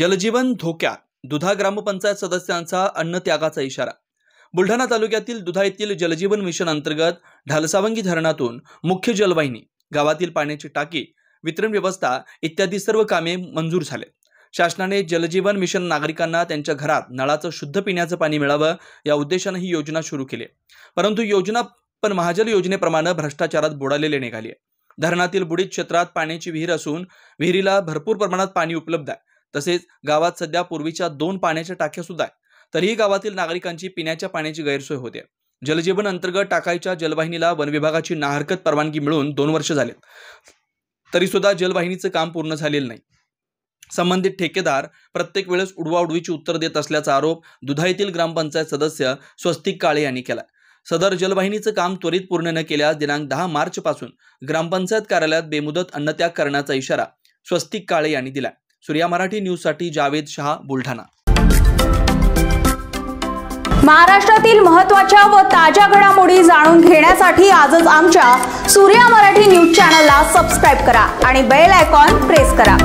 जलजीवन धोक्यात, दुधा ग्रामपंचायत सदस्यांचा अन्नत्यागाचा इशारा। बुलढाणा तालुक्यातील दुधा येथील जलजीवन मिशन अंतर्गत ढालसावंगी धरणातून मुख्य जलवाहिनी, गावातील पाण्याची टाकी, वितरण व्यवस्था इत्यादी सर्व कामे मंजूर झाले। शासनाने जलजीवन मिशन नागरिकांना त्यांच्या घरात नळाचं शुद्ध पिण्याचं पाणी मिळावं या उद्देशाने ही योजना सुरू केली, परंतु योजना महाजल योजनेप्रमाणे भ्रष्टाचारात बुडालेली निघाली आहे। धरणातील बुडीत क्षेत्रात पाण्याची विहीर असून विहिरीला भरपूर प्रमाणात पाणी उपलब्ध आहे। तसेच गावात सध्या पूर्वीच्या 2 पाण्याच्या टाक्या सुद्धा आहेत, तरीही गावातील नागरिकांची पिण्याच्या पाण्याची गैरसोय होते। जलजीवन अंतर्गत टाकायच्या जलवाहिनीला वन विभागाची नाहरकत परवानगी मिळून 2 वर्ष झाले, तरी सुद्धा जलवाहिनीचं काम पूर्ण झालेलं नाही। संबंधित ठेकेदार प्रत्येक वेळेस उडवाउडवीची उत्तर देत असल्याचा आरोप दुधा येथील ग्रामपंचायत सदस्य स्वस्तिक काळे यांनी केला। सदर जलवाहिनीचं काम त्वरित पूर्ण न केल्यास दिनांक 10 मार्च पासून ग्रामपंचायत कार्यालयात बेमुदत अन्नत्याग करण्याचा इशारा स्वस्तिक काळे यांनी दिला। सूर्या मराठी न्यूज साठी जावेद शहा, बुलढाणा। महाराष्ट्रातील महत्त्वाच्या व ताज्या घडामोडी जाणून घेण्यासाठी आजच आमच्या सूर्या मराठी न्यूज चॅनलला सबस्क्राइब करा आणि बेल आयकॉन प्रेस करा।